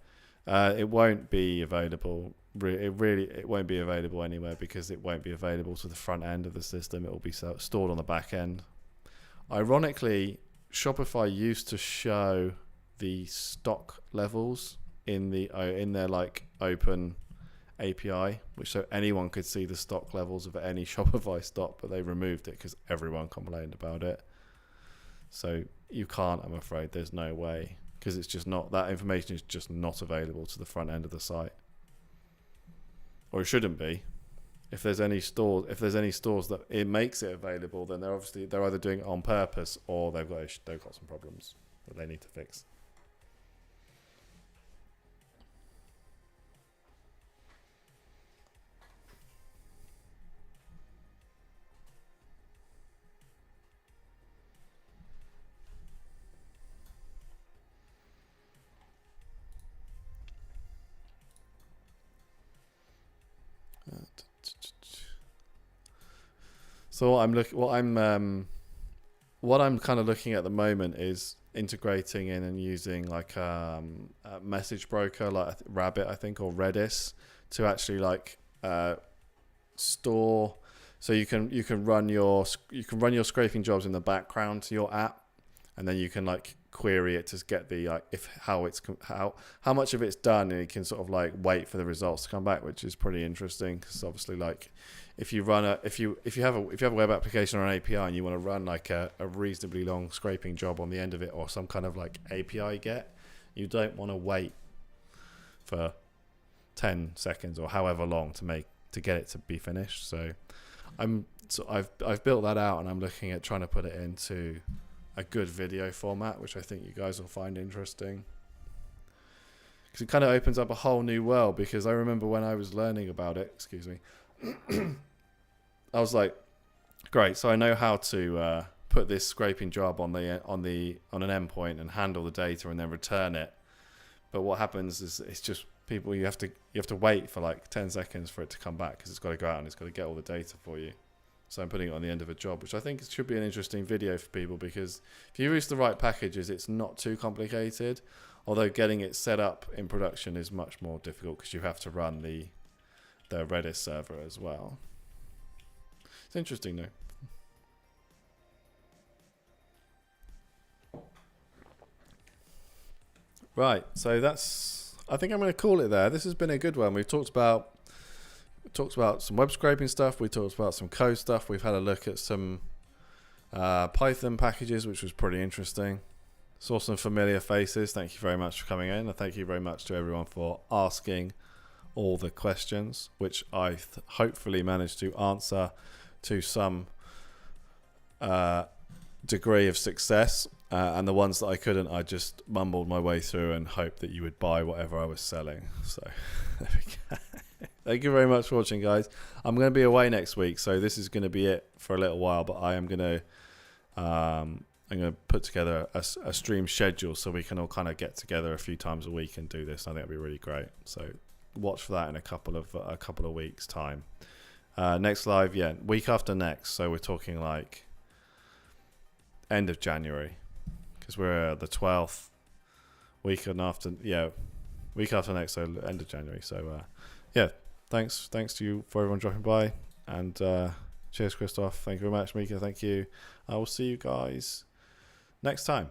It won't be available. It won't be available anywhere, because it won't be available to the front end of the system. It will be stored on the back end. Ironically, Shopify used to show the stock levels in their like open API, which so anyone could see the stock levels of any Shopify stock, but they removed it because everyone complained about it. So you can't, I'm afraid. There's no way, because it's just not, that information is just not available to the front end of the site, or it shouldn't be. If there's any stores that it makes it available, then they're either doing it on purpose, or they've got some problems that they need to fix. So what I'm kind of looking at the moment is integrating in and using like a message broker like Rabbit, I think, or Redis, to actually like store. So you can run your scraping jobs in the background to your app, and then you can like query it to get the like how much of it's done, and you can sort of like wait for the results to come back, which is pretty interesting, because obviously like if you have a web application or an API and you want to run like a reasonably long scraping job on the end of it, or some kind of like API get, you don't want to wait for 10 seconds or however long to get it to be finished. So I've built that out, and I'm looking at trying to put it into a good video format, which I think you guys will find interesting, because it kind of opens up a whole new world. Because I remember when I was learning about it, I was like, great, so I know how to put this scraping job on an endpoint and handle the data and then return it. But what happens is it's just people, you have to wait for like 10 seconds for it to come back, because it's got to go out and it's got to get all the data for you. So I'm putting it on the end of a job, which I think should be an interesting video for people, because if you use the right packages, it's not too complicated. Although getting it set up in production is much more difficult, because you have to run the Redis server as well. It's interesting though. Right, so that's. I think I'm going to call it there. This has been a good one. We've talked about some web scraping stuff. We talked about some code stuff. We've had a look at some Python packages, which was pretty interesting. Saw some familiar faces. Thank you very much for coming in, and thank you very much to everyone for asking all the questions, which I hopefully managed to answer to some degree of success. And the ones that I couldn't, I just mumbled my way through and hoped that you would buy whatever I was selling. So there we go. Thank you very much for watching, guys. I'm going to be away next week, so this is going to be it for a little while. But I am going to I'm going to put together a stream schedule so we can all kind of get together a few times a week and do this. I think it'll be really great. So watch for that in a couple of weeks' time. Next live, week after next. So we're talking like end of January. Because we're the 12th week after next, so end of January. So thanks to you for everyone dropping by, and cheers, Christoph. Thank you very much, Mika. Thank you. I will see you guys next time.